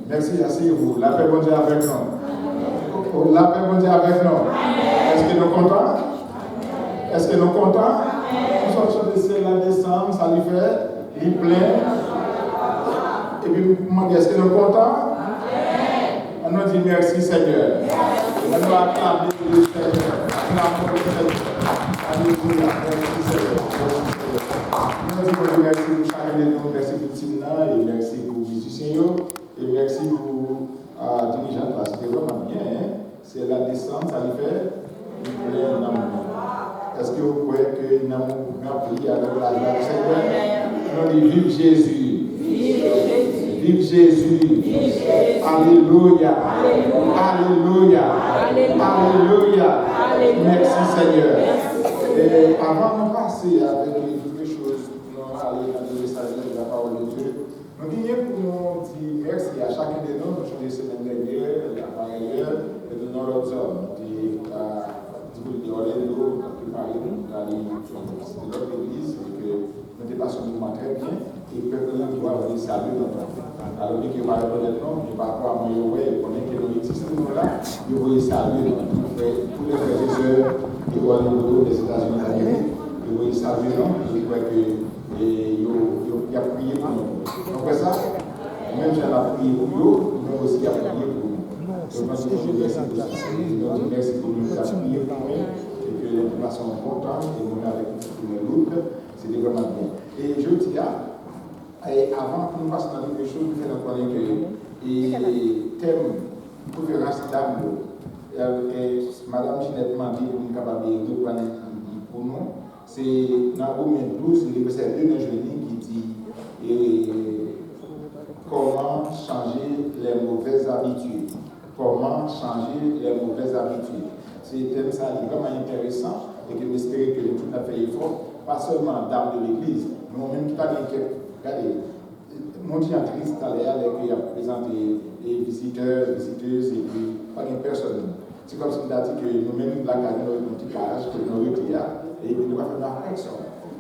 Merci, asseyez-vous. La paix, bon Dieu avec nous. La paix, bon Dieu avec nous. Est-ce que nous sommes contents? Est-ce que nous sommes contents? Nous sommes sur la descente, ça lui fait, il plein. Et puis, vous demandez, est-ce que nous sommes contents? On nous dit merci Seigneur. On nous acclame le Seigneur. Acclame le Seigneur. Alléluia. Merci Seigneur. Nous disons merci pour chacun de nous. Merci pour Timna et merci pour les musiciens. Et merci pour dirigeant là. C'était vraiment bien. Hein? C'est la descente, ça lui fait plein d'amour. Est-ce que vous croyez que nous avons prié avec la joie du Seigneur? Nous disons vive Jésus. Vive Jésus. Alléluia. Alléluia. Alléluia. Merci Seigneur. Et avant de passer avec quelque chose, nous allons aller dans le message de la parole de Dieu. Nous disons pour nous dire merci à chacun de nous. Nous sommes des semaines dernières, par ailleurs, et de nos autres hommes. De Orlando, de Paris, d'aller de notre église, et que nous dépassons le mouvement très bien, et que nous doit venir saluer notre enfant. Alors, dès qu'il va reconnaître non, il va pas à moi, il connaît que nous existons là, il va saluer tous les frères et sœurs de Orlando, des États-Unis d'Amérique, il va saluer non, il croit que il a prié pour nous. Donc, ça, même si elle a prié pour nous, nous aussi a prié pour nous. Je pense que je merci pour ça. Merci pour nous avoir prié pour nous et que les gens sont contents et nous avec tout le groupe. C'était vraiment bien. Et je dis, avant que nous passions dans quelque chose, nous faisons connaître que le thème conférence d'amour, Madame Ginette m'a dit que nous sommes capables de reconnaître pour nous. C'est dans Romains 12, le verset 2 de Jérémie qui dit comment changer les mauvaises habitudes. Comment changer les mauvaises habitudes. C'est un thème ça est vraiment intéressant et que j'espère que tout a fait effort, pas seulement d'âme de l'Église, mais même tout à l'heure, regardez, mon Dieu en Christ, tout à l'heure, qui a présenté les visiteurs, visiteuses, et puis pas une personne. C'est comme si on a dit que nous-mêmes, la carrière, notre petit carrage, que nous retirons, et puis nous va faire la réaction.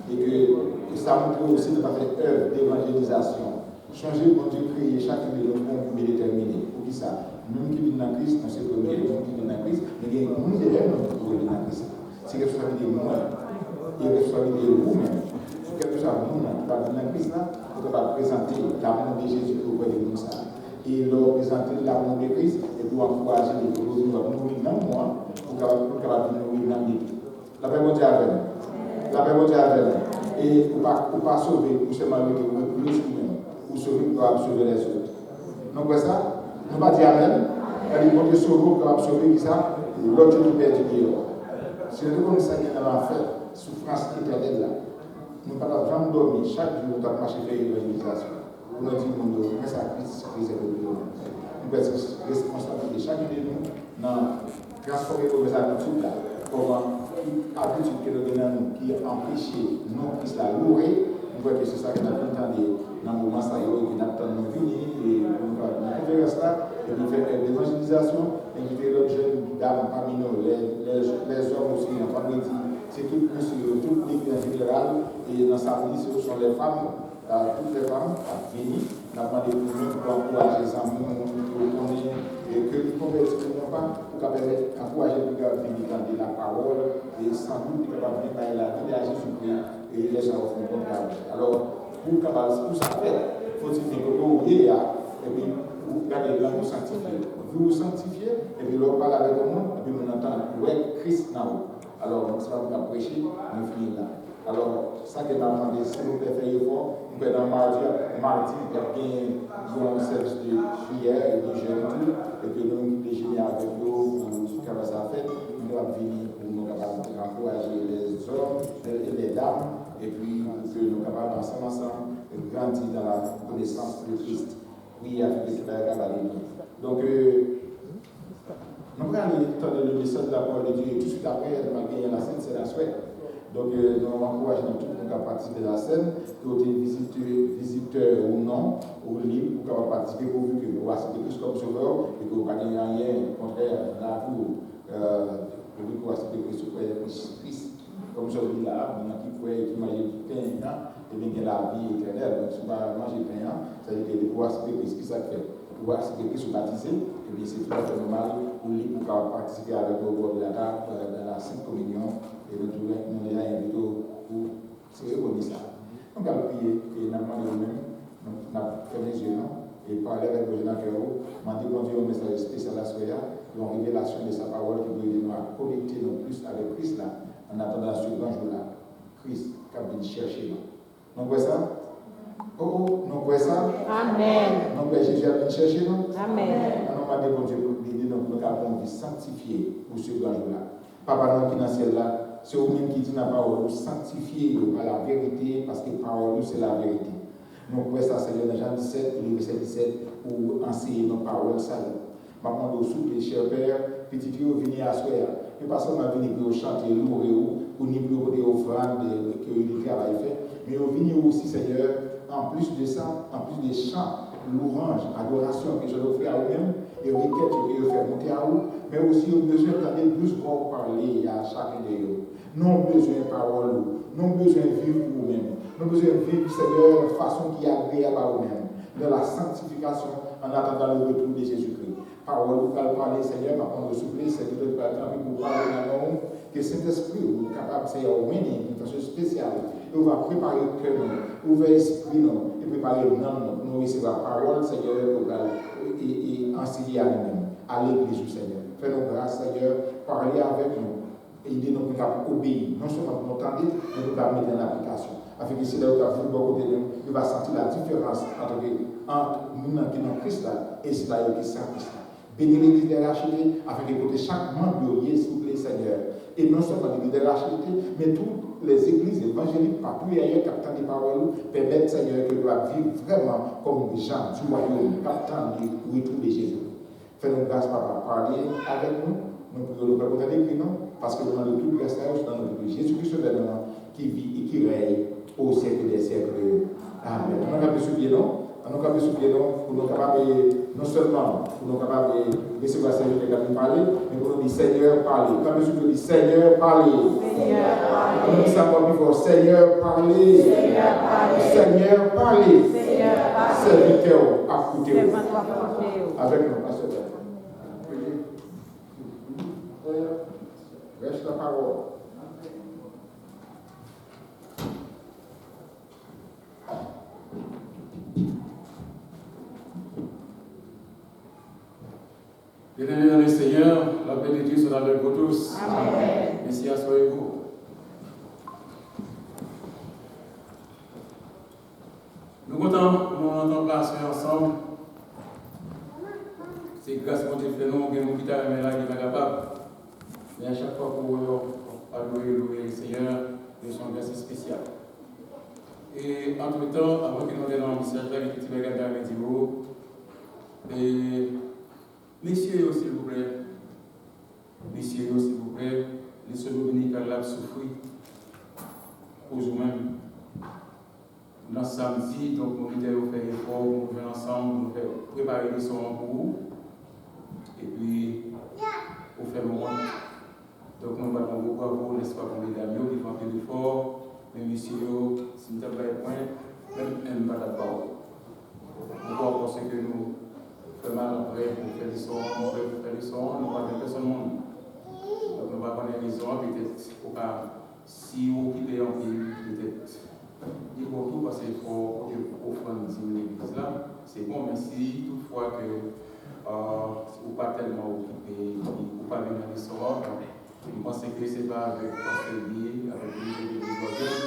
Et que ça montre aussi de faire œuvre d'évangélisation. Changer, mon Dieu, créer chacun de nos points déterminés. Pour qui ça? Nous qui vivons dans Christ, nous sommes premiers, nous qui vivons dans Christ, mais il y a un monde derrière nous qui vivons dans Christ. C'est quelque chose de moi, il y a quelque chose de vous-même. C'est quelque chose de nous qui vivons dans Christ, nous va présenter l'amour de Jésus auprès de nous. Et leur présenter l'amour de Christ et pour encourager les choses nous nourrir dans moi, pour capable de nourrir dans l'équipe. La paix mondiale avec nous. La paix mondiale avec nous. Et pour ne pas sauver, pour seulement avec plus nous-mêmes, pour sauver les autres. Donc, ça. Nous ne pas dire Amen. Elle est montée sur l'eau pour absorber ça, l'autre qui perd du dehors. C'est le comme ça qu'il y a dans l'enfer, souffrance éternelle là. Nous ne pouvons pas jamais dormir. Chaque jour, nous devons marcher vers l'évangélisation. Pour nous dire, mais ça Christ, Christ est le Dieu. Nous devons être responsables de chacun de nous dans transformer nos habitudes là. Comment habitude que nous donnons qui empêche non Christ à louer. Nous voyons que c'est ça que nous avons entendu dans le moment ça y est, nous avons venir et nous avons ça, et nous faisons l'évangélisation, inviter les jeunes dames parmi nous, les hommes aussi, en famille, c'est tout l'église en général, et dans sa vie, ce sont les femmes, toutes les femmes, à venir, nous avons demandé pour encourager les amours, et que nous ne convertissons pas, pour encourager les gens à venir dans la parole, et sans doute, ils peuvent venir dans la vie à Jésus-Christ, et les gens vont comprendre. Alors, pour ça faire, faut-il que vous oubliez, et puis vous regardez là, vous sanctifiez. Vous vous sanctifiez, et puis vous parlez avec le monde, et puis vous entendez, ouais, Christ n'a pas. Alors, ça va vous prêcher, nous finissons là. Alors, ça que m'a demandé, si vous pouvez faire effort, vous pouvez dans mardi, il y a bien un service de prière et de jeûne, et que nous déjeuner avec vous, pour ce que ça fait, nous allons venir pour nous encourager les hommes et les dames. Et puis que nous sommes capables ensemble de grandir dans la connaissance de Christ. Oui, avec les capables. Donc, nous allons entendre le message de la parole de Dieu et tout de suite après, nous allons gagner la scène, c'est la souhait. Donc, nous allons encourager tout le monde à participer de la scène, que vous êtes visiteur ou non, ou libre, pour participer, pourvu que vous assistez plus comme sauveur et que vous ne gagnez rien, au contraire, là, pour que vous assistez plus auprès de Christ. Comme je dis là, il y a qui pourrait imaginer du pain, et bien la vie éternelle. Donc, si on va manger pain, ça veut dire que les pouvoirs spirituels, qu'est-ce que ça fait? pour accepter Christ ou baptiser, et bien c'est tout à fait normal pour lui pour participer avec nous au bord de la table dans la Sainte Communion, et nous déjà invités pour cérémonie ça. Donc, on va prier et nous demandons nous-mêmes, nous avons fait les yeux, et parler avec le général Ferro, demander bon Dieu un message spécial à Soya, une révélation de sa parole qui doit nous connecter nous plus avec Christ là, en attendant ce grand jour-là. Christ qui a venu chercher nous. Nous voyons ça? Oh, nous voyons ça? Amen. Nous voyons Jésus a venu chercher nous? Amen. Nous demandons bon Dieu pour l'aider nous avons envie sanctifier pour ce grand jour-là. Papa, nous qui dans le ciel là, c'est vous-même qui dit dans la parole, sanctifier par la vérité, parce que la parole c'est la vérité. Nous pouvons ça, Seigneur, dans Jean 17, le verset 17, pour enseigner nos paroles salut. Maintenant, nous souple, cher Père, petit Dieu, venez à soi. Et pas seulement venir pour chanter, louer, ou ni pour des offrandes que le travail fait, mais nous venons aussi, Seigneur, en plus de ça, en plus des chants, louanges, adoration que je dois faire à vous-même, et requêtes que je faire monter à vous, mais aussi nous avons besoin de plus pour parler à chacun de vous. Nous avons besoin de paroles, nous avons besoin de vivre pour vous-même. Nous avons besoin de vivre, Seigneur, de façon qui est agréable à vous-même, de la sanctification en attendant le retour de Jésus-Christ. Parole, nous allons parler, Seigneur, par contre, s'il vous plaît, Seigneur, de parler pour parler dans nous, que Saint-Esprit est capable, Seigneur, de mener une façon spéciale, et on va préparer le cœur, ouvrir l'esprit, et préparer le nom, pour nous recevoir la parole, Seigneur, et enseigner à nous-mêmes, à l'Église, Seigneur. Fais-nous grâce, Seigneur, parler avec nous, et aidez-nous pour obéir, non seulement pour nous entendre, mais pour nous mettre en application. Afin que si là où tu as vu beaucoup de nous, tu vas sentir la différence entre nous qui sommes Christ et ceux qui sont Christ. Bénis l'église de racheter afin que chaque membre de s'il vous plaît, Seigneur. Et non seulement l'église de racheter, mais toutes les églises évangéliques, partout ailleurs, captant des paroles, permettent, Seigneur, que nous vivre vraiment comme des gens du royaume, captant du retour de Jésus. Fais-nous grâce, Papa, parler avec nous. Nous pouvons le faire avec nous, parce que nous avons tout le restaurant dans notre vie. Jésus-Christ, qui vit et qui règne au siècle des siècles. Amen. Nous avons besoin de nous. Nous avons besoin de nous pour nous capables, non seulement pour nous capables de recevoir Seigneur qui a parlé, mais pour nous dire Seigneur, parlez. Nous avons besoin de dire Seigneur, parlez. Seigneur, parlez. Nous disons encore plus fort Seigneur, parlez. Seigneur, parlez. Seigneur, parlez. Seigneur, parlez. Serviteur, écoutez. Avec nous, pasteur. Reste la parole. Bien-aimés dans le Seigneur, la paix de Dieu sera avec vous tous. Amen. Merci à soyez-vous. Nous comptons, nous entendons passer ensemble. C'est grâce à Dieu fait nous, que nous quittons la main là qui est capable. Mais à chaque fois pour adorer, louer le Seigneur, nous sommes grâce spéciale. Et entre-temps, avant que nous allions dans le message là, il y a un petit peu et messieurs, s'il vous plaît, messieurs, s'il vous plaît, laissez-nous dominical là souffrir pour vous-même. Dans samedi, donc nous allons faire effort, nous venons ensemble, nous faire préparer les sons pour vous. Et puis, pour faire le moment. Donc nous allons beaucoup à vous, n'est-ce pas, pour les dames qui font un peu d'effort, mais messieurs, si nous n'avons pas de point, même pas d'abord. Pourquoi? Parce que nous faisons mal après pour faire des sons, nous ne pas de personne. Donc nous ne pas connaître les sons, peut-être, si vous quittez en ville, peut-être. Il faut tout parce qu'il faut offrir l'église là, c'est bon, mais si toutefois que vous n'êtes pas tellement occupé, vous ne pas venir les soirs, je pense que ce n'est pas avec le billet, avec l'église voisine,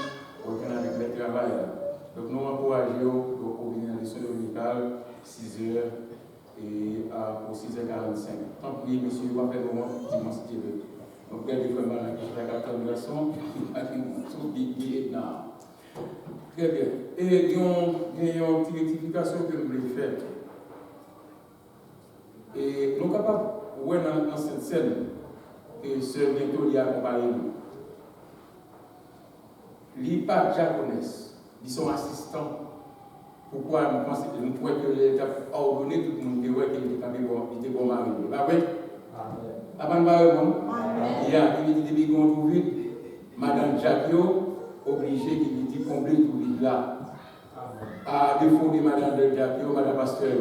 ou bien avec les travailleurs. Donc nous encourageons pour venir dans les soins dominicales 6h et pour 6h45. Tant pis, monsieur, on va faire le moment dimanche si tu veux. Donc regardez vraiment la question de la captation, avec tout billet là. Très bien. Et il y a une petite rectification que nous voulons faire. Et nous sommes capables, ouais, dans cette scène, que ce bientôt il a accompagné nous. Il n'est pas japonais, ils sont assistants. Pourquoi nous pensons que nous pouvons que l'État a ordonné tout le monde qui était bon mari. Ah oui? Avant de bon, il y a une idée de vide, Madame Jacquio, obligée qui dit combler tout vide là. À défaut de Madame Jacquio, Madame Pasteur.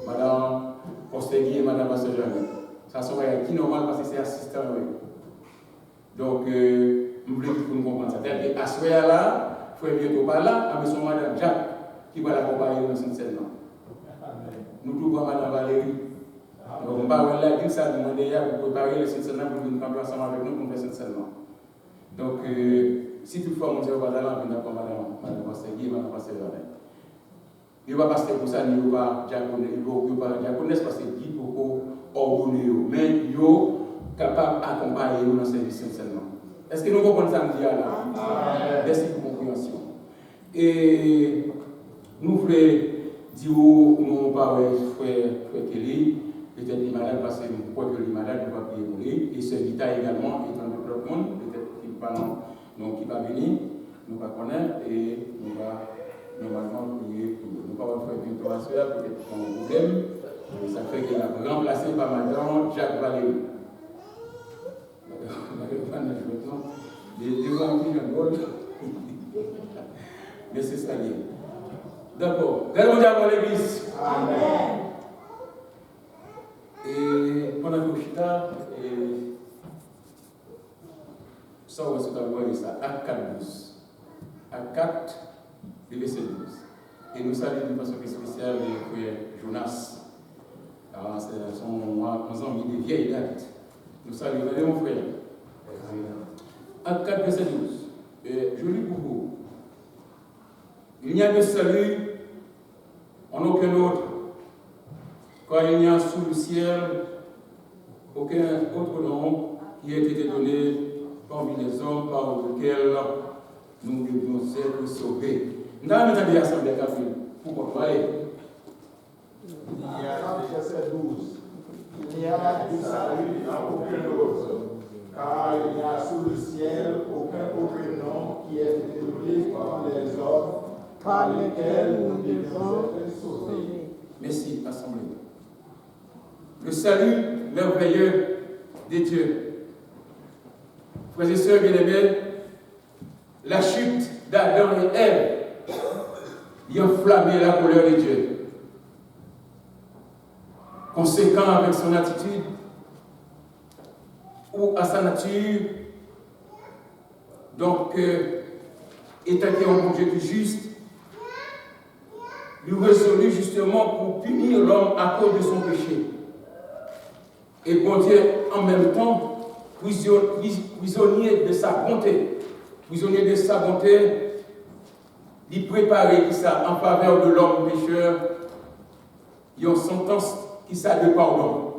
Madame Postegui et Madame Pasteur-Jeanne. Ça serait qui normal parce que c'est assistant. Donc, nous voulons que nous comprenions ça. Et à ce moment-là, il faut bientôt pas là, mais son Madame Jacques qui va l'accompagner dans cette scène. Nous trouvons Madame Valérie. Donc, on va là, dire ça, demander pour préparer le scène pour nous camper ensemble avec nous pour faire cette scène. Donc, si toutefois, mon Dieu va là, on va d'accord Madame Pasteur-Guy et Madame Pasteur-Jeanne. Il ne va pas passer pour ça, il ne va pas diaconesse parce que Guy pour ordonner, mais il est capable d'accompagner nous dans le service seulement. Est-ce que nous comprenons ça me dit là? Merci pour la compréhension. Et nous voulons dire nous parlons frère Kelly, peut-être les malades parce que nous croyons que les malades ne vont pas prier pour lui. Et ce Vita également est dans le monde, peut-être qu'il va venir, nous va connaître et nous va normalement prier pour nous. Nous ne pouvons pas faire bientôt à cela, peut-être qu'on a un problème. Ça fait qu'il a remplacé par Madame Jacques Valérie. Mais c'est ça lié. D'accord. Regardons dans l'église. Amen. Et pendant que je suis là, ça, on va se voir ça. Acte 4, Acte 4, verset 12. Et nous saluons d'une façon spéciale le frère Jonas. Alors, c'est son ami de vieille date. Nous saluons mon frère. Acte 4, verset 12. Je lis pour vous. Il n'y a de salut en aucun autre, car il n'y a sous le ciel aucun autre nom qui ait été donné parmi les hommes par lequel nous devions être sauvés. Nous avons entendu l'Assemblée catholique. Pourquoi? Allez. Verset 12. Il n'y a de salut en aucun autre, car il n'y a sous le ciel aucun autre nom qui ait été donné par les hommes par lesquels nous devons être sauvés. Merci, Assemblée. Le salut merveilleux de Dieu. Frères et sœurs bien-aimés, la chute d'Adam et Ève y a enflammé la colère de Dieu. Conséquent avec son attitude ou à sa nature, donc, étant qu'il y a un bon Dieu qui est juste, lui résolu justement pour punir l'homme à cause de son péché. Et bon Dieu, en même temps, prisonnier de sa bonté, il préparait ça en faveur de l'homme pécheur, il y a une sentence qui s'est de pardon.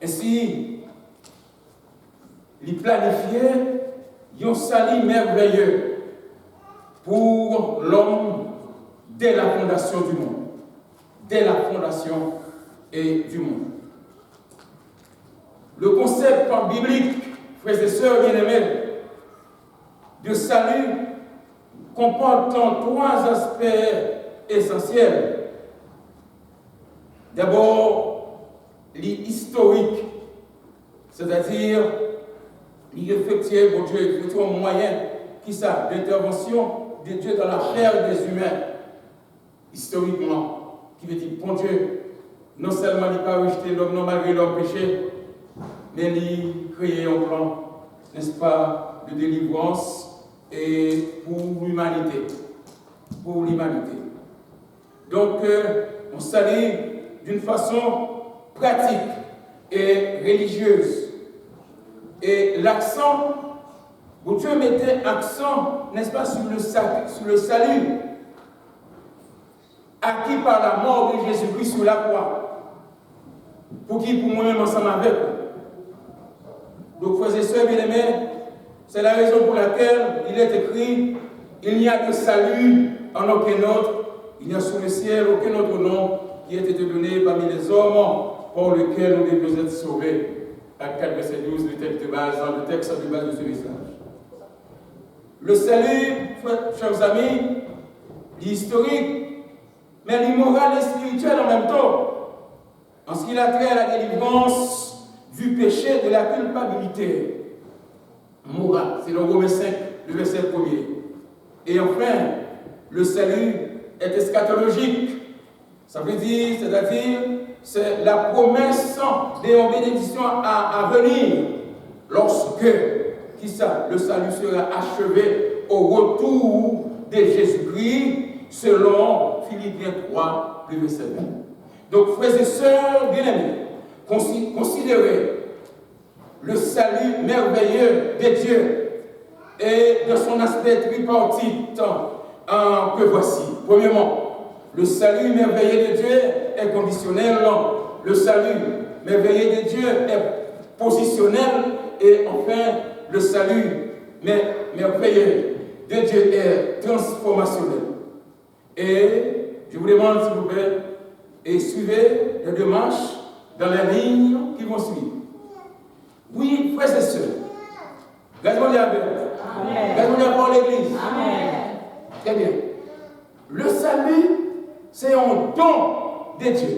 Ainsi, il planifiait un salut merveilleux pour l'homme dès la fondation du monde. Le concept biblique, frères et sœurs bien-aimés, de salut comportant trois aspects essentiels. D'abord, l'historique, c'est-à-dire l'effectuel, bon Dieu, un moyen qui ça, d'intervention de Dieu dans la chair des humains, historiquement, qui veut dire, bon Dieu, non seulement il n'a pas rejeté l'homme, non malgré leur péché, mais il a créé un plan, n'est-ce pas, de délivrance et pour l'humanité. Donc, on salue d'une façon pratique et religieuse. Et l'accent, bon Dieu mettait accent, n'est-ce pas, sur le salut, acquis par la mort de Jésus-Christ sur la croix. Pour qui, pour moi-même, ensemble avec vous. Donc, frères et sœurs bien-aimés, c'est la raison pour laquelle il est écrit, il n'y a de salut en aucun autre, il n'y a sous le ciel aucun autre nom qui ait été donné parmi les hommes par lequel nous devons être sauvés. Acte 4, verset 12, le texte de base de ce message. Le salut, chers amis, l'historique, mais l'immoral et spirituel en même temps, en ce qui a trait à la délivrance du péché, de la culpabilité morale. C'est le Romains 5, le verset 1er. Et enfin, le salut est eschatologique. Ça veut dire, c'est-à-dire, c'est la promesse des bénédictions à venir lorsque, qui ça, le salut sera achevé au retour de Jésus-Christ, selon Philippiens 3, le verset 20. Donc, frères et sœurs bien-aimés, considérez le salut merveilleux de Dieu et de son aspect tripartite que voici. Premièrement, le salut merveilleux de Dieu est conditionnel. Le salut merveilleux de Dieu est positionnel. Et enfin, le salut merveilleux de Dieu est transformationnel. Et je vous demande, s'il vous plaît, et suivez les démarches dans les lignes qui vont suivre. Oui, frères et sœurs, gardons les avec. Gardons les pour l'Église. Très bien. Le salut, c'est un don de Dieu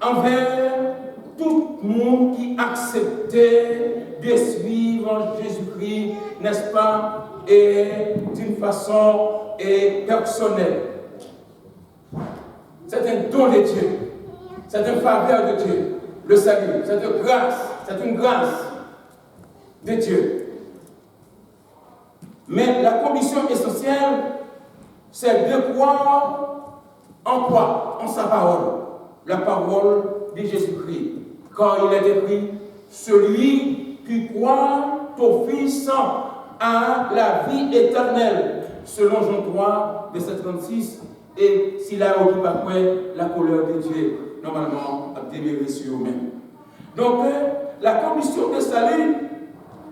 envers tout le monde qui acceptait de suivre Jésus-Christ, n'est-ce pas, et d'une façon personnelle. C'est un don de Dieu, c'est une faveur de Dieu. Le salut, c'est une grâce de Dieu. Mais la condition essentielle, c'est de croire en quoi? En sa parole, la parole de Jésus-Christ. Car il est écrit, celui qui croit au Fils a la vie éternelle, selon Jean 3, verset 36, et s'il a occupé après la colère de Dieu, normalement, a déméré sur eux-mêmes. Donc, la condition de salut,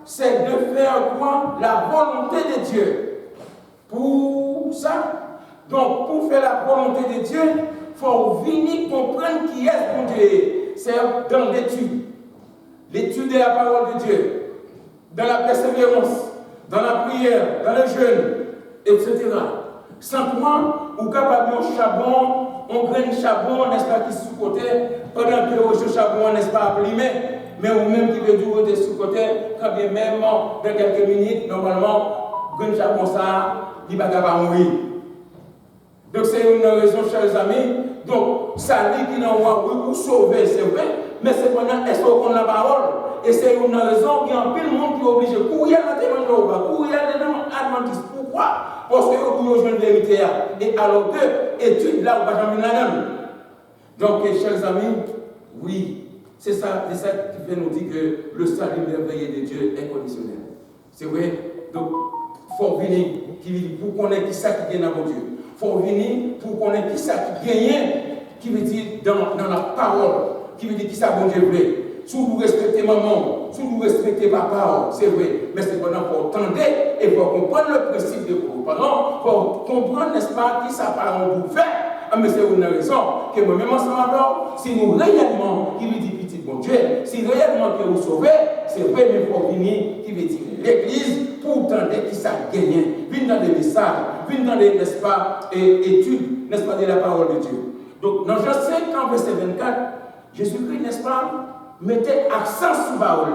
c'est de faire quoi? La volonté de Dieu. Pour ça, donc, pour faire la volonté de Dieu, il faut venir comprendre qui est mon Dieu. C'est dans l'étude. L'étude de la parole de Dieu, dans la persévérance, dans la prière, dans le jeûne, etc. Sans quoi, on est capable de charbon, on graine charbon, n'est-ce pas, qui est sous-côté, pendant que le charbon, n'est-ce pas, applimé, mais ou même qui veut dire de sous-côté, quand bien même, dans quelques minutes, normalement, graine charbon, ça, il va pas mourir. Donc, c'est une raison, chers amis. Donc, ça dit qu'il en va vous sauver, c'est vrai, mais c'est pendant est-ce qu'on a la parole. Et c'est une raison qu'il y a un peu de monde qui est obligé de courir dans le témoignage, courir dans l'Adventiste. Pourquoi? Parce que vous avez une vérité. Et alors que, étude là, on va jamais la donne. Donc, chers amis, oui, c'est ça qui fait nous dire que le salut merveilleux de Dieu est conditionnel. C'est vrai. Donc, il faut venir pour connaître qui ça qui gagne dans Dieu. Il faut venir pour connaître qui ça qui gagne, qui veut dire dans la parole, qui veut dire qui ça bon Dieu voulait. Si vous respectez maman, si vous respectez papa, c'est vrai, mais c'est pendant pour entendre et pour comprendre le principe de vos parents, pour comprendre, n'est-ce pas, qui ça parent vous fait. Mais c'est une raison que moi-même ensemble avec, si nous réellement, qui veut dire petit bon Dieu, si réellement que vous sauvez, c'est vrai, mais pour venir, qui veut dire l'Église, pour entendre qui ça gagne, venir dans des messages, venir dans des, n'est-ce pas, études, n'est-ce pas, de la parole de Dieu. Donc, dans Jean 5, verset 24, Jésus-Christ, n'est-ce pas, mettait accent sur la parole.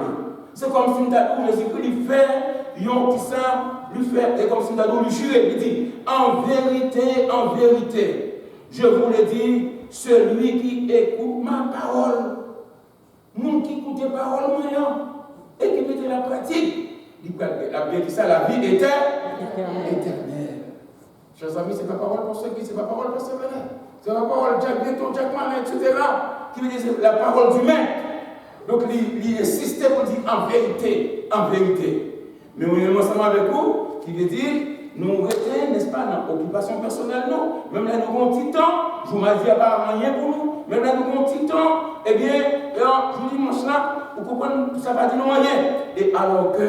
C'est comme si nous Jésus-Christ lui fait, et comme si nous lui jurer, il dit, en vérité, je vous le dis, celui qui écoute ma parole, nous qui écoute la parole, et qui met la pratique, il a bien dit ça, la vie éternelle. Chers amis, c'est pas parole pour ceux qui, c'est pas parole pour ceux qui, c'est pas parole Jack Béton, Jack Manet, etc., qui veut dire la parole du maître. Donc, il insiste pour dire en vérité. Mais on est ensemble avec vous, qui veut dire, nous restons, n'est-ce pas, dans l'occupation personnelle, non. Même là, nous avons un petit temps, je vous m'ai dit, pas rien pour nous. Même là, nous avons un petit temps, eh bien, je vous dis, mon cela, vous comprenez, ça va dire rien. Et alors que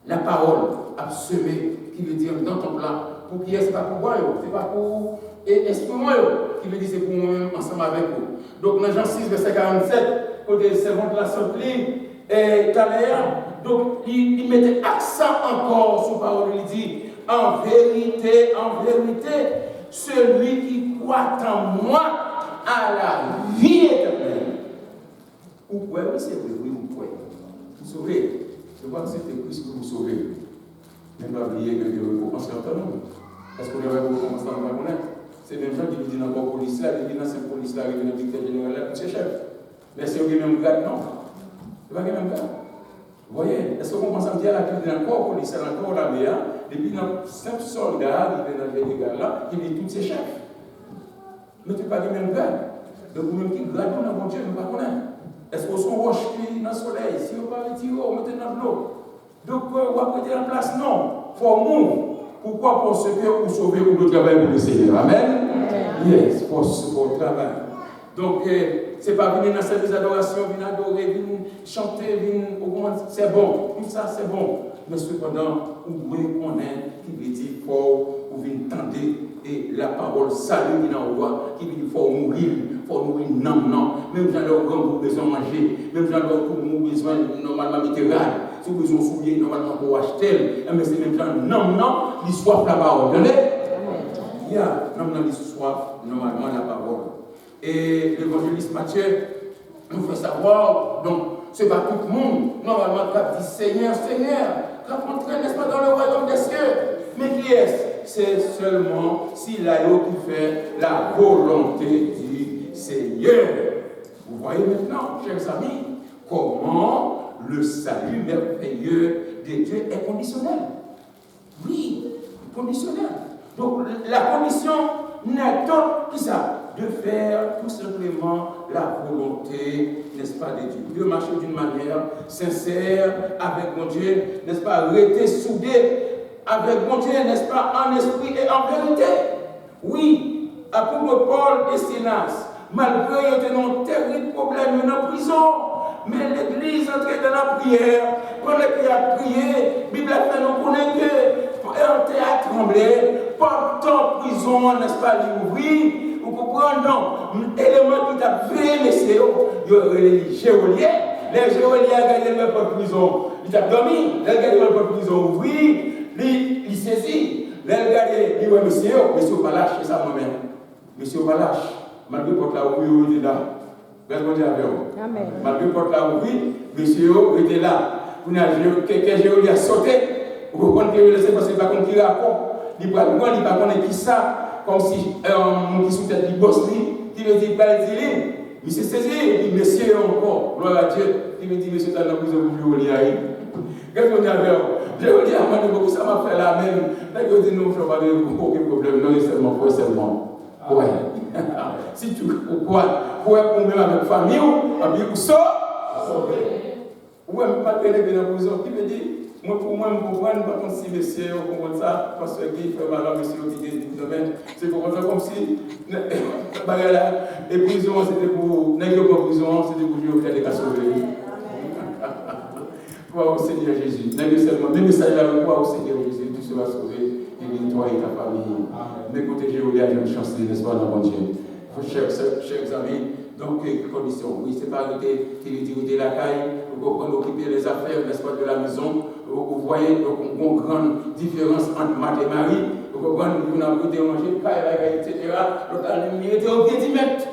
la parole a semé, qui veut dire dans ton plan, pour qui est-ce pas pour moi, c'est pas pour esprit-moi, qui veut dire c'est pour moi-même ensemble avec vous. Donc, dans Jean 6, verset 47, côté le servant de la Sainte-Ligne, et Taléa, donc il mettait accent encore sur parole, il dit, en vérité, celui qui croit en moi a la vie éternelle. Vous pouvez, oui, c'est vrai, oui, vous pouvez. Vous sauvez. Je vois que c'est Christ que vous sauvez. Mais pas oublier que Dieu récompense notre nom. Parce qu'on aurait beau commencer à me connaître. C'est même gens qui disent dans la police là, qui disent dans cette police là, qui disent dans le directeur général là, c'est chef. Mais c'est au même grade, non. C'est pas le même grade. Vous voyez, est-ce qu'on commence à me dire là, qu'il y a encore police, là, encore l'armée, depuis dans 5 soldats qui viennent dans le général là, qui disent tous ces chefs. Mais tu n'es pas le même grade. Donc, vous même qui grade dans mon Dieu, nous ne pas connaître. Est-ce qu'on s'en roche dans le soleil? Si on parle de tirer, on met dans l'eau. Donc, on va prêter en place? Non. Il faut mourir. Pourquoi? Parce que vous sauvez ou le travail pour le Seigneur. Amen? Yes, pour le travail. Donc, ce n'est pas venir dans cette adoration, venir adorer, venir chanter, venir augmenter. C'est bon. Tout ça, c'est bon. Mais cependant, vous voyez qu'on est, qui veut dire fort, vous venez tendre, et la parole salue dans le roi, qui veut dire faut mourir non. Même dans leur grand vous besoin de manger, même dans leur vous besoin normalement mitterrand, si vous besoin de souiller normalement pour acheter, mais c'est même dans non, l'histoire la parole. Vous entendez? Il y a l'histoire normalement la parole. Et l'évangéliste Matthieu nous fait savoir, donc, ce n'est pas tout le monde, normalement, qui dit Seigneur, rencontrez, n'est-ce pas, dans le royaume des cieux. Mais qui est-ce? C'est seulement s'il a qui fait la volonté du Seigneur. Vous voyez maintenant, chers amis, comment le salut merveilleux de Dieu est conditionnel. Oui, conditionnel. Donc, la condition n'est autre que ça. De faire tout simplement la volonté, n'est-ce pas, de Dieu. De marcher d'une manière sincère avec mon Dieu, n'est-ce pas, rester soudé avec mon Dieu, n'est-ce pas, en esprit et en vérité. Oui, apôtre Paul et Silas, malgré qu'ils étaient dans un terrible problème, dans la prison, mais l'Église entrait dans la prière, pendant qu'il a prié, la Bible a fait nous connaître que un théâtre tremblé, pas tant prison, n'est-ce pas, l'ouvrir. Vous comprenez? Non. L'élément qui t'a fait, messieurs, il y aurait les géoliers. Les géoliers ont gagné le pas de prison. Il a dormi. Il a gagné le pas de prison. Oui, il saisit. Il a gagné. Il dit, monsieur, pas lâcher ça moi-même. Monsieur, pas lâcher. Malgré porte la ouvrir, il était là. Répondez avec vous. Amen. Malgré porte la ouvrir, monsieur, il était là. Vous n'avez quelqu'un géolier a sauté. Vous comprenez que c'est parce qu'il ne va pas qu'il rapport. Il ne va pas qui ça. Comme si mon qui sous-tête du boss, qui veut dire, il s'est saisi, il dit, monsieur encore, gloire à Dieu, il me dit, monsieur, tu as la prison pour Géolia. Qu'est-ce qu'on a fait? Géolia, moi, ça m'a fait la même. Là, je dis, non, je n'ai pas aucun problème, non, seulement. Ouais. Si tu crois, pour même avec famille, ou ça, ou même pas de dans la prison, qui veut dire, moi, pour moi, je comprends pas comme si monsieur, on comprend ça, parce que qui fait mal à monsieur qui est du domaine. C'est pour ça comme si, les prisons, c'était pour, les prison, c'était pour Dieu qui a sauvé. Crois au Seigneur Jésus. Même ça, il a croire au Seigneur Jésus, tu seras sauvé, et toi et ta famille. N'écoutez, j'ai eu une chance, n'est-ce pas, dans mon Dieu. Chers amis, donc, conditions. Oui, c'est pas arrêter, il la caille, pour occuper les affaires, n'est-ce pas, de la maison. Vous voyez, donc, une grande différence entre Marthe et Marie. Vous comprenez, vous n'avez pas manger, etc. Donc, il était au pied du maître.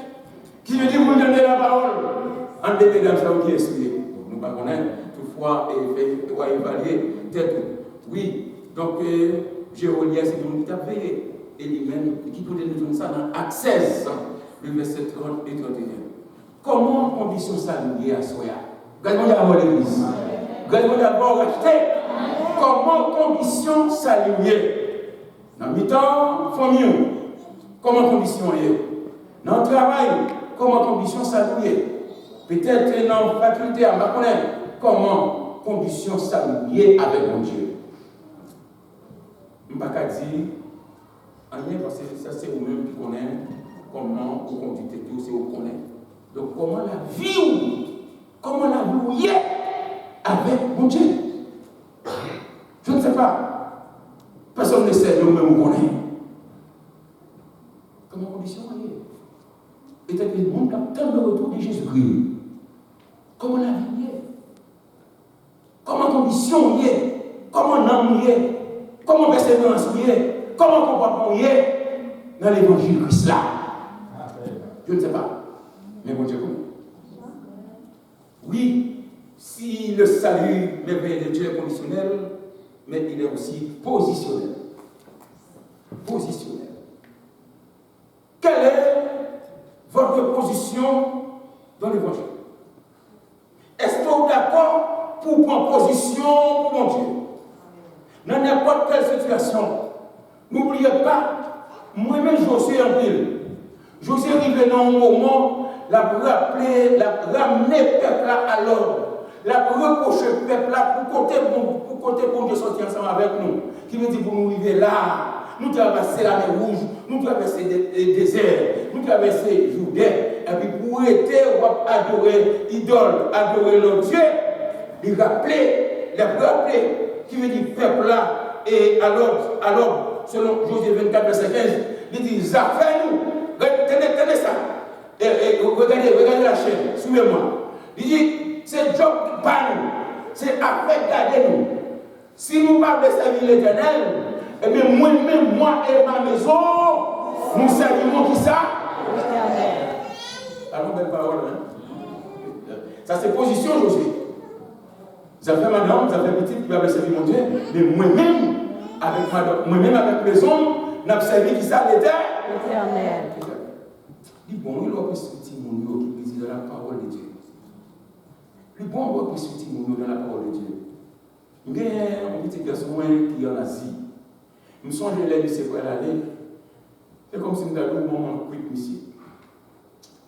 Qui veut dire, vous donnez la parole. En deux mesdames, ça vous qui est nous ne connaissons toutefois, et évaluer, peut-être. Oui, donc, Géolia, c'est une qui a veillé. Et lui-même, qui peut nous donner ça dans Actes 16, le verset 30 et 31. Comment condition ça liée à Soya? Regardons d'abord l'église. Regardons d'abord acheter. Comment condition ça liée? Dans le mi-temps, famille. Comment condition est? Dans le travail, comment condition ça liée? Peut-être dans la faculté à ma connaître. Comment condition ça liée avec mon Dieu? Je ne vais pas dire. Parce que ça, c'est vous-même qui connaissez comment vous conduisez tout, c'est vous connaissez. Donc, comment la vie, comment la vie est avec mon Dieu? Je ne sais pas. Personne ne sait, nous-mêmes vous connaissons. Comment condition est? Et peut-être que le monde attend le retour de Jésus-Christ. Comment la vie est? Comment condition est? Comment l'âme est? Comment persévérance est? Comment comportement est dans l'évangile de Christ là? Je ne sais pas. Mais bon Dieu connaît. Oui, si le salut merveilleux de Dieu est conditionnel, mais il est aussi positionnel. N'oubliez pas, moi-même Josué en pile. Josué arrivé dans un moment, la rappeler, la ramener le peuple à l'ordre, la reprocher le peuple pour côté bon Dieu sortir ensemble avec nous. Qui nous dit pour nous arriver là, nous traverser la mer Rouge, nous traverser des déserts, nous traverser Jourdain, et puis pour être adorer idole, adorer le Dieu, les rappeler, qui veut dire peuple là, et alors, selon Josué 24, verset 15, il dit, Zafez-nous, tenez ça, et regardez la chaîne, suivez-moi. Il dit, c'est job pas nous, c'est après garder nous. Si nous ne pas servir l'Éternel, eh bien moi-même, moi et ma maison, nous servirons qui ça? Alors, belle parole, hein? Ça c'est position, Josué. Ça fait madame, ça fait petite qui va servir mon Dieu, mais moi-même, avec mes hommes, nous avons servi qui ça? L'Éternel. Il dit, bon, il doit respecter mon Dieu qui dit dans la parole de Dieu. Le bon doit respecter mon Dieu dans la parole de Dieu. Il y a un petit garçon qui est en Asie. Je me songe de c'est quoi l'année. C'est comme si nous avions un moment de quitte ici.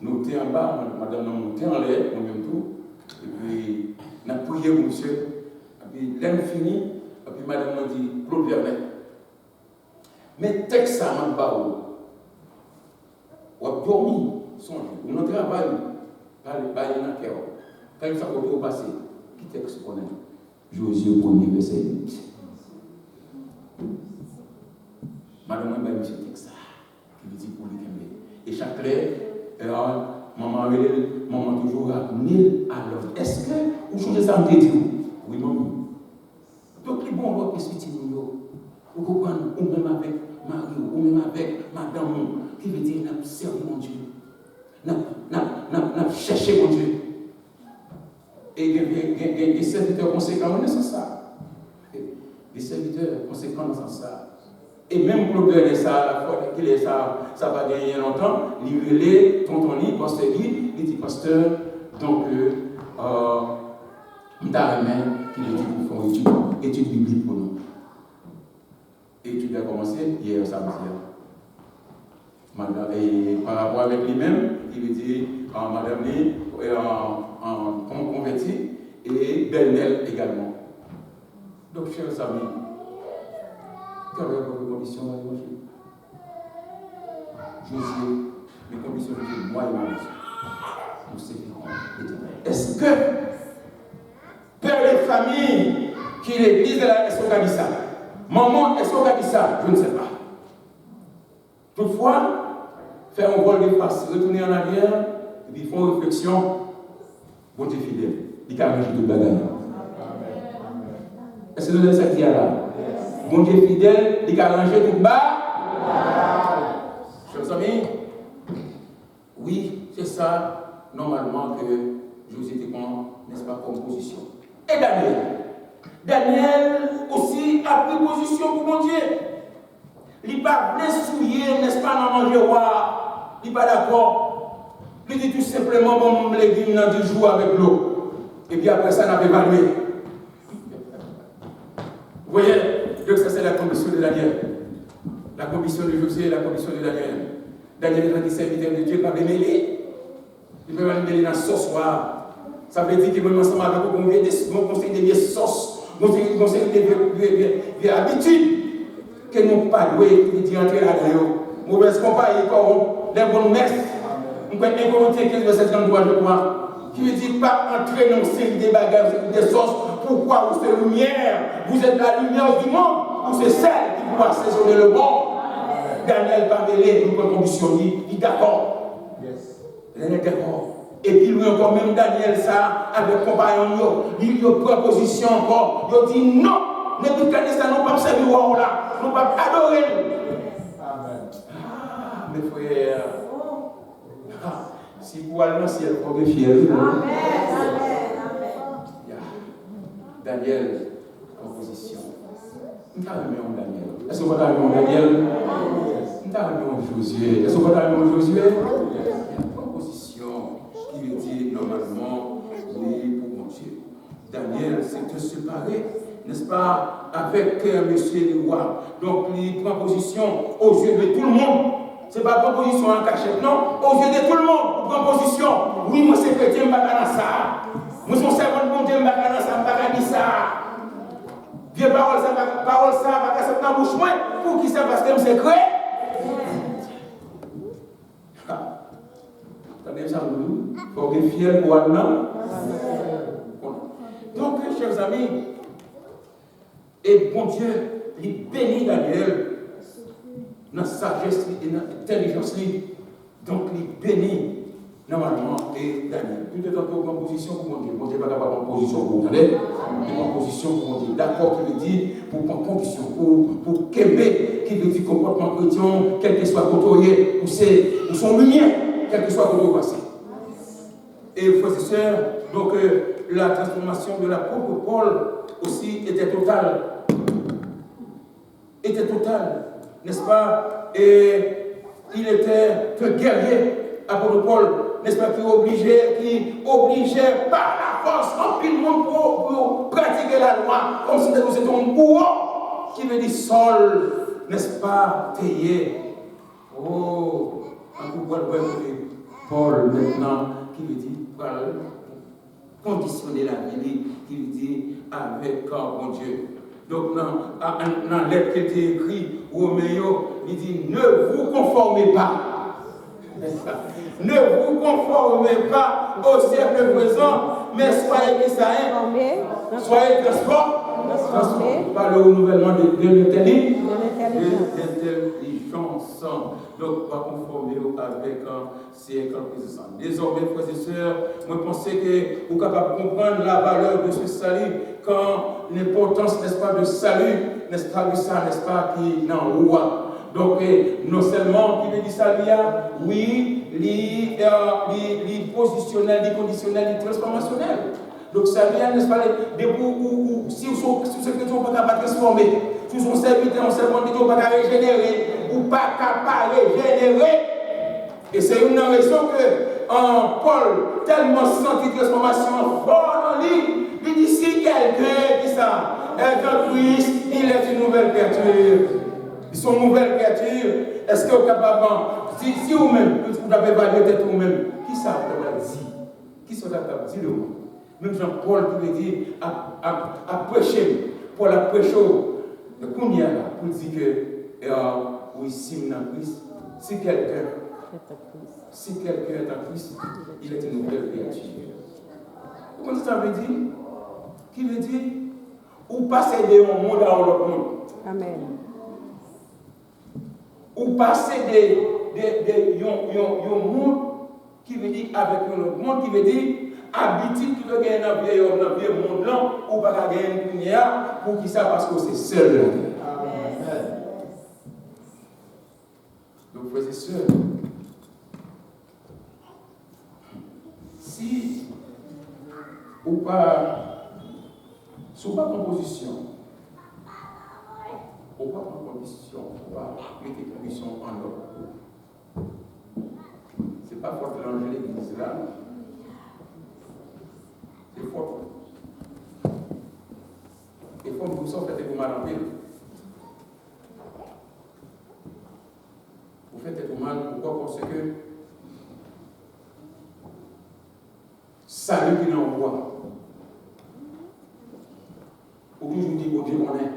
Nous étions en bas, madame nous montait en l'air, on même tout. Et puis, on a prié pour monsieur. Et puis, l'année finie, et puis madame m'a dit, Claude Vernet. Mais texte ça m'a pas où. On a dormi, songe. On a travaillé, par le cœur. Quand il s'est au passé, qui texte qu'on a? Josué 1er, verset 8. Madame, je vais me texte ça. Qui veut dire pour lui. Et chaque clair, maman toujours ramené à l'ordre. Est-ce que vous changez ça en dit? Oui, maman. Donc, les bons rois qui sont vous comprenez, ou même avec Marie, ou même avec madame, qui veut dire, n'a servi mon Dieu. N'a cherché mon Dieu. Et des serviteurs conséquents, on est sans ça. Des serviteurs conséquents dans ça. Et même pour le ça, la fois qu'il est ça, ça va gagner longtemps, il relève tontoni, pasteur dit, il dit pasteur, donc, Ntaremé, qui lui dit pour faire une étude biblique pour nous. L'étude a commencé hier samedi. Et par rapport avec lui-même, il lui dit, madame Lee, en converti, et Bernel également. Donc, chers amis, quelles sont vos conditions à l'évangile? Josué, les conditions de Dieu, moi et ma maison, nous servirons l'Éternel. Est-ce que père de famille qui l'église de la Escogabissa, maman Escogabissa, je ne sais pas. Toutefois, faire un vol de face, retourner en arrière, et puis faire une réflexion, bon Dieu fidèle, il a arrangé toute bagaille. Est-ce que vous avez ça qui est là? Bon Dieu fidèle, il a arrangé toute bagaille. Chers amis, oui, c'est ça, normalement, que Josué était n'est-ce pas, comme position. Et Daniel aussi a pris position pour mon Dieu. Il n'a pas blessouillé, n'est-ce pas, dans manger roi. Il n'est pas d'accord. Il dit tout simplement, bon, légumes dans 10 jours avec l'eau. Et puis après ça, on a évalué. Vous voyez, donc ça c'est la condition de Daniel. La condition de Josué et la condition de Daniel. Daniel est un serviteur de Dieu, pas mêlé. Il peut même mêler dans ce soir. Ça veut dire que moi, ensemble avec mon conseil de vieilles sauces, mon conseil de vieilles habitudes, que nous ne pas louer, qui entrer là-dedans. Mauvaise compagnie, les bonnes messes. On peut involontiers 15 verset 33, je crois, qui veut dire pas entrer dans une série de bagages, des sauces. Pourquoi vous êtes lumière? Vous êtes la lumière du monde. Vous êtes celle qui pourra assaisonner le monde. Daniel pas mêlé, nous condition, il est d'accord. Il est d'accord. Et puis lui encore, même Daniel, ça, avec compagnon, il y a proposition encore. Il dit non, Nebuchadnezzar, nous ne pouvons pas servir là, nous ne pouvons pas adorer. Amen. Ah, mes frères, si vous allez dans le ciel, vous êtes fiers. Amen. Daniel, proposition. Nous avons mis en Daniel. Est-ce que vous avez mis en Daniel? Nous avons mis en Josué. Est-ce que vous avez mis en Josué? Proposition. Qui veut dire normalement, oui, pour mon Dieu. Daniel s'est séparé, n'est-ce pas, avec monsieur le roi. Donc, il prend position aux yeux de tout le monde. Ce n'est pas une position en cachette, non. Aux yeux de tout le monde, il prend position. Oui, moi, c'est chrétien, je ne vais pas dans ça. Moi, je suis servant de mon Dieu, je ne vais pas dans ça, je ne vais pas dire ça. Vieux parole, ça, pas qu'à dans la bouche, moi. Pour qui ça, parce que c'est secret. Attendez, ça nous il faut être fier pour un an. Donc, chers amis, et bon Dieu, il bénit Daniel dans la sagesse et dans l'intelligence. Donc, il bénit normalement et Daniel. Tout est en composition pour mon Dieu. Mon Dieu n'est pas capable de position pour vous. Attendez? Il en position pour mon Dieu. D'accord, qui veut dire pour prendre condition, pour qu'aimer, qui veut dire comportement chrétien, quel que soit côté, ou son lumière, quel que soit côté passé. Et frères et sœurs, donc la transformation de l'apôtre Paul aussi était totale. N'est-ce pas? Et il était un guerrier, apôtre Paul, n'est-ce pas, qui obligeait par la force en pile monde pour pratiquer la loi, comme si nous étions un courant qui veut dire sol, n'est-ce pas, payé. Oh, un coup Paul maintenant, qui veut dire conditionner la vie, qui veut dire avec mon Dieu. Donc, dans la lettre qui était écrite, Roméo, il dit ne vous conformez pas. Ne vous conformez pas au siècle présent, mais soyez qui ça est. Soyez transformés par le renouvellement de l'intelligence. Donc, pas conformer avec un siècle présent. Désormais, frères et sœurs, moi pensez que vous êtes capable de comprendre la valeur de ce salut, quand l'importance, n'est-ce pas, de salut, n'est-ce pas, de ça, n'est-ce pas, qui est dans le roi. Donc, non seulement qui veut dire ça, oui, les positionnel, les conditionnel, les transformationnel. Donc, ça vient, n'est-ce pas, si vous ne sont pas capables de transformer, si vous sont serviteurs, on ne sont pas capables de régénérer, ou pas capables de régénérer. Et c'est une raison que Paul, tellement senti de transformation fort en lui, il dit si quelqu'un dit ça, est en Christ, il est une nouvelle créature. Ils sont une nouvelle créature. Est-ce que vous êtes capable, si vous-même, vous avez évalué vous-même, qui ça vous avez dit? Qui sont capables de dire le mot? Même Jean-Paul qui veut dire à prêcher, pour la prêcher, le Kounia là, pour dire que, oui, si nous en Christ, si quelqu'un est en Christ, il est une nouvelle créature. Vous comprenez ce que ça veut dire? Qui veut dire, ou passer d'un monde à l'autre monde. Amen. Ou passer d'un monde qui veut dire avec un autre monde, qui veut dire habitude qui veut gagner dans le vieux monde là, ou pas gagner une lumière, pour qui ça? Parce que c'est seul. Amen. Donc, frères et sœurs, si ou pas, sous pas composition, ou pas en condition, ou pas mettre des conditions en ordre. Ce n'est pas fort de l'enjeu de l'église là. C'est fort. Et comme vous savez, vous mal en pile. Vous faites tout mal, pourquoi? Parce que salut qui est en roi. Ou toujours dire, bon Dieu, on est.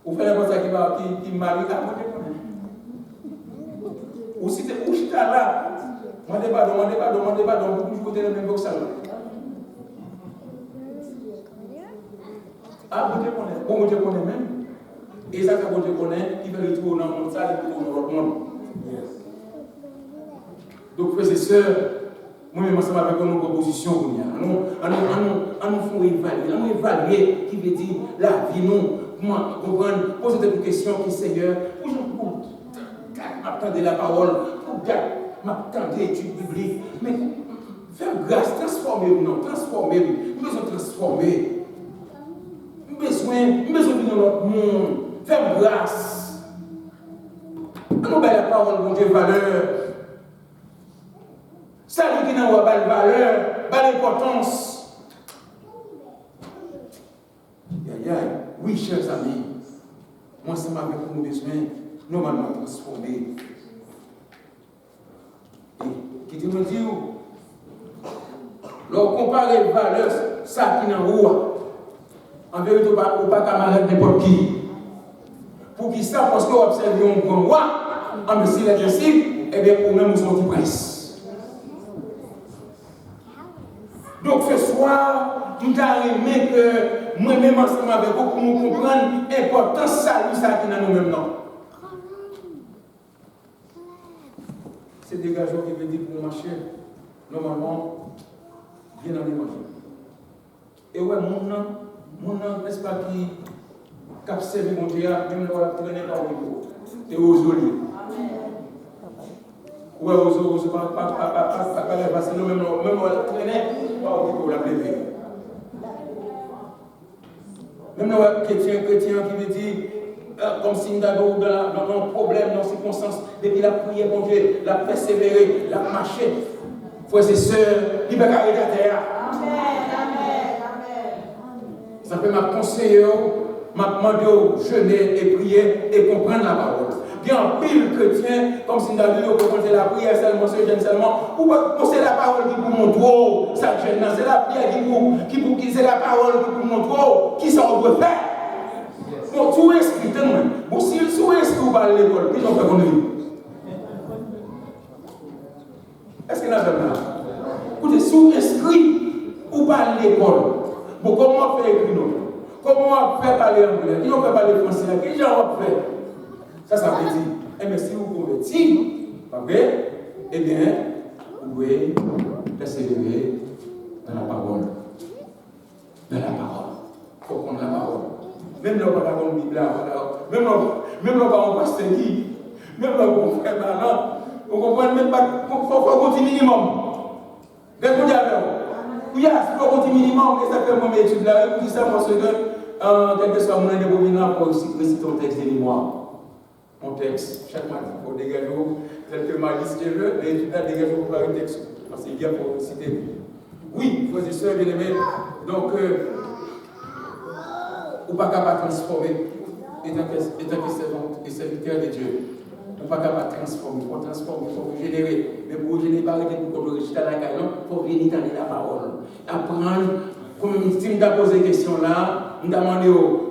Ou faire n'importe qui marie, ah, bon Dieu, on est. Ou si tu es là, demandez pas, vous toujours côté le même box. Ah, bon Dieu, on est. Bon Dieu, on est même. Et ça, c'est bon Dieu, on est, qui veut retourner dans le monde, ça, il retourne dans l'autre monde. Donc, frères et sœurs, moi-même, ensemble avec nos propositions, nous faisons évaluer, qui veut dire la vie, nous, comprendre, poser des questions qui, Seigneur, pour m'attendre la parole, pour m'attendre l'étude biblique, mais faire grâce, transformer-nous, nous besoin de transformer, nous besoin de notre monde, faire grâce, nous avons la parole, mon Dieu, valeur. Ça lui qui n'a pas de valeur, pas d'importance. Oui, chers amis, moi, ça m'a fait nous besoin, normalement transformer. Et qui te me dit, lorsqu'on compare les valeurs, ça qui est en haut, en vérité, on ne peut pas camarade n'importe qui. Pour qui ça, parce qu'on observe un grand roi, en messie les principes, eh bien, pour même, nous sommes prince. Donc, ce soir, nous avons aimé que moi-même, ensemble avec vous, pour nous comprendre l'importance de salut, ça qui est dans nous-mêmes. C'est des gars qui veulent dire pour marcher, normalement, bien dans les marchés. Et ouais, mon nom, n'est-ce pas, qui a servi mon Dieu, même dans la traîner par le niveau. Et aux olives. Ouais, aux olives, pas parce que nous, même on la traîner par le niveau, la bébé. Même dans les chrétiens qui veut dire, comme si nous avons dans un problème, dans une circonstance, depuis la prière, mon Dieu, la persévérer, la marcher. Frères et sœurs, il va carrer la terre. Ça fait ma conseiller, m'a demandé de jeûner et prier et comprendre la parole. Bien en pile chrétien, comme si nous avions compris la prière seulement, ce jeûne seulement, ou c'est la parole qui vous montre ça jeûne, c'est la prière qui c'est la parole qui vous montre qui ça on doit faire. Bon, tout esprit, bon, si vous esprit ou pas à l'école, puis on fait qu'on vit. Est-ce que nous avons là? Écoutez, si vous esprit ou pas à l'école, bon, comment on fait écrire nous? Comment on fait parler anglais? Qui on fait parler français? Qui genre on fait? Ça veut dire, eh bien, si vous convertissez, ok, eh bien, vous pouvez persévérer dans la parole. Dans la parole. Il faut prendre la parole. Même là, on va prendre la Bible, même là, on va passer qui, même là, on va faire malin, on comprend même pas, il faut continuer minimum. Répondez à l'heure. Oui, il faut continuer minimum, et ça fait mon étude là, vous dites ça, moi, quel que soit mon indéterminant pour réciter ton texte de mémoire. Mon texte, chaque matin, pour dégager, tel que ma liste est là, et tu as dégagé pour faire un texte. Parce que c'est bien pour citer. Oui, frères et sœurs, bien aimés, donc, ou pas capable de transformer, étant que servante et serviteur de Dieu. Ou pas capable de transformer, il faut transformer, il faut générer. Mais pour générer, pas arrêter pour qu'on réussisse à la caille, il faut venir dans la parole. Apprendre, comme si je me pose des questions là, je me demande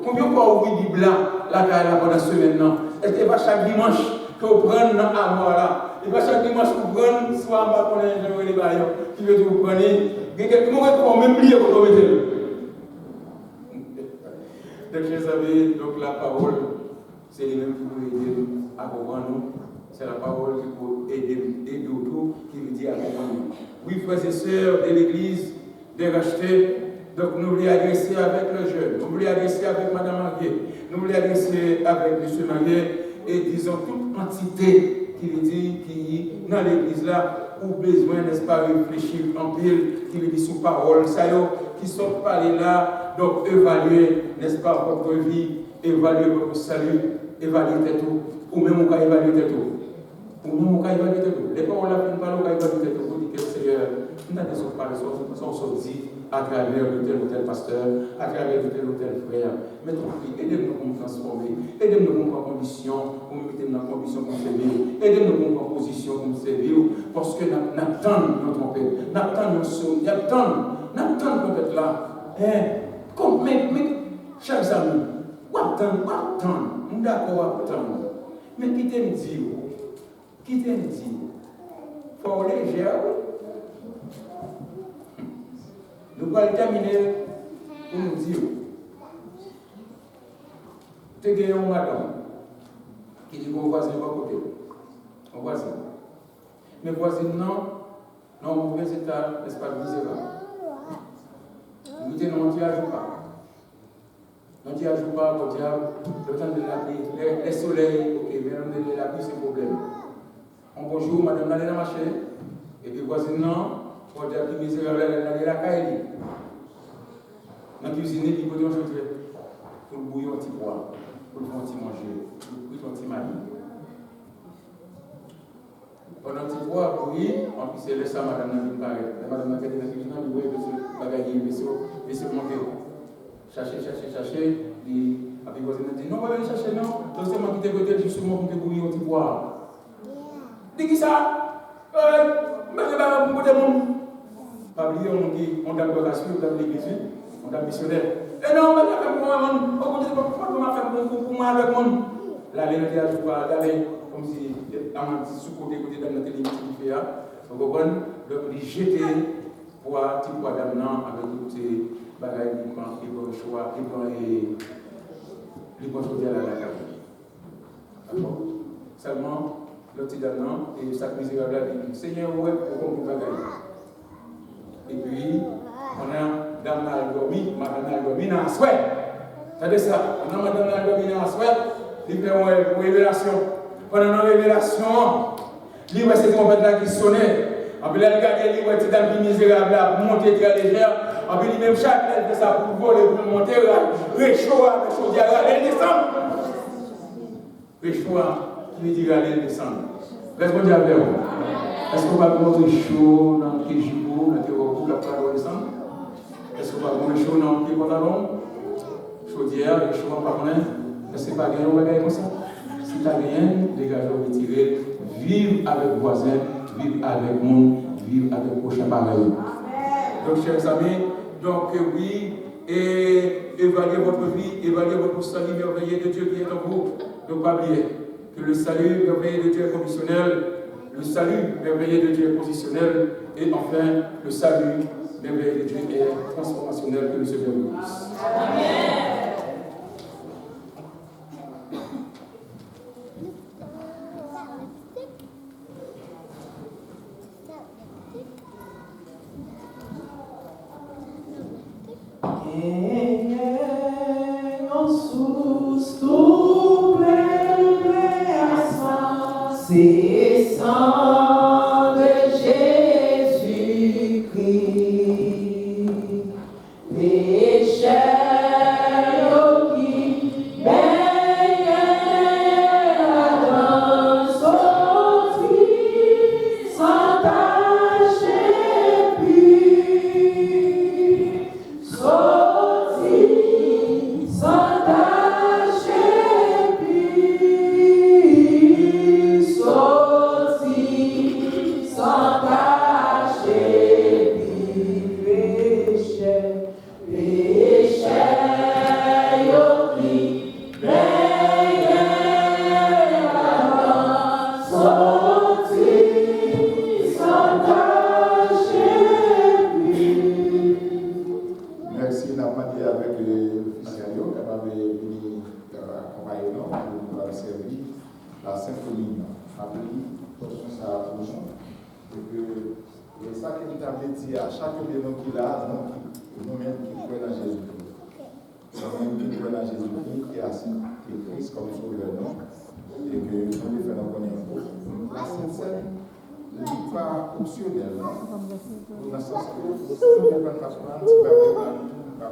combien de fois ouvrir la Bible la caille pendant la semaine. Est-ce que pas chaque dimanche que vous prenez dans l'armoire là? Et pas chaque dimanche que vous prenez, soit en bas pour les baillons, qui veut que vous preniez. Quelqu'un qui même lié pour vous mettez. Donc, je savais, donc la parole, c'est les mêmes qui vous aider à comprendre nous. C'est la parole qui peut aider d'autres, qui vous dit à comprendre. Oui, frères et sœurs de l'Église, de racheter. Donc, nous voulons adresser avec le jeune, nous voulons adresser avec Madame Marié, nous voulons adresser avec M. Marié, et disons toute entité qui veut dire qui dans l'église là, ou besoin, n'est-ce pas, réfléchir en pile, qui veut dire sous parole, ça y est, qui sont parlés là, donc évaluer, n'est-ce pas, votre vie, évaluer votre salut, évaluer tout, ou même on peut évaluer tout. Ou même on peut évaluer tout. Les paroles là, on peut évaluer tout, pour dire que Seigneur, nous n'avons pas parlé, on se dit à travers de tel ou tel pasteur, à travers de tel ou tel frère. Mais aidez-nous à nous transformer, aidez-nous à nous en condition, pour nous mettre dans la condition pour servir, aidez-nous à en position pour nous servir, parce que nous attendons notre trompette, nous attendons nos sauts, nous attendons qu'on être là. Mais, chers amis, nous attendons, nous d'accord attendre. Mais quittez-nous dire, il faut léger. Nous allons terminer pour nous dire, tu as gagné un madame qui dit qu'on voisin va côté. On voisin. Mais voisin non, non, mauvais état, n'est-ce pas, misérable. Nous disons, non, tu n'y ajoutes pas. Non, tu n'y ajoutes pas, au diable, le temps de la pluie, les soleils, ok, mais le temps de la pluie, c'est un problème. On bonjour, madame, allez dans ma chaîne, et puis voisin non, pour dire que misérable, elle allait la caille. Dans la cuisine, il faut dire pour le bouillon, un petit pois, pour le petit manger, pour le petit mari. Pendant un petit pois, bouillir, en plus, c'est laissé à madame qui me paraît. Madame qui est dans la cuisine, elle dit, oui, monsieur, bagaille, monsieur, monter. chercher. Et après, voisin m'a dit, non, pas chercher, non. Donc, c'est moi qui t'ai côté justement pour te bouillir un petit bois. Dis qui ça? Mais je vais vous côté mon. Pas oublier, on a vocation, on a l'église, on a missionnaire. Et non, mais là, moi, on dit, pourquoi tu m'as fait pour moi avec moi? Là, les gens ne pas d'aller comme si, dans un petit sous-côté, côté de notre église qui fait, vous comprenez? Donc, les jeter pour un petit bois d'amenant avec toutes ces bagailles qui prennent, qui vont choix, qui vont les construire à la carte. D'accord? Seulement, le petit d'amenant et sa misérable a dit, Seigneur, ouais, pour qu'on bagaille. Et puis, on a Madame Naldomi dans la souhait. C'est ça. On a Madame Naldomi dans la souhait. Il fait une révélation. Pendant une révélation, il voit cette trompette-là qui sonnait. En plus, il regarde, il voit cette dame misérable là, pour monter très légère. En plus, lui-même, chaque lettre fait ça pour voler, pour monter, réchaud, elle descend. Réchaud, qui veut dire elle descend. Répondez avec vous. Est-ce qu'on va avoir réchaud dans le Kéjibou, dans le Kérokou, la parole descend? Est-ce qu'on va avoir réchaud dans le pantalon? Chaudière, réchaud en parlant? Est-ce que pas gagner, on va gagner comme ça? Si tu n'as rien, dégagez, retirez, vivre avec voisin, vivre avec monde, vivre avec prochain pareil. Donc, chers amis, donc oui, et évaluez votre vie, évaluez votre salut merveilleux de Dieu qui est en vous. Donc, pas oublier que le salut merveilleux de Dieu est conditionnel, le salut merveilleux de Dieu est positionnel, et enfin, le salut merveilleux de Dieu est transformationnel que nous servons nous tous. Amen. C'est sang de Jésus-Christ, pécheur qui baigne dans son Fils, sans tache et pur, sorti, sans tache et pur, sorti, sans tache et pur, pécheur, pécheur qui baigne dans son Fils, sans tache et pur. Merci, n'a pas dit avec l'officiel, capable de venir accompagner nous pour nous servir la Sainte Communion. Appelez, ça pour nous. Et ça que nous avons dit à chacun de nous qui l'a, nous-mêmes qui croyons dans Jésus-Christ. Nous-mêmes qui croyons dans Jésus-Christ, qui a Christ comme sauveur, et que nous devons faire nos connaissances. La Sainte Seine n'est pas optionnelle, dans le sens que si on ne peut pas prendre, c'est pas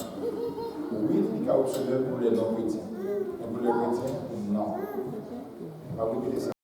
oui, il est optionnel pour les non-chrétiens. Mais pour les chrétiens, non. On va vous dire ça.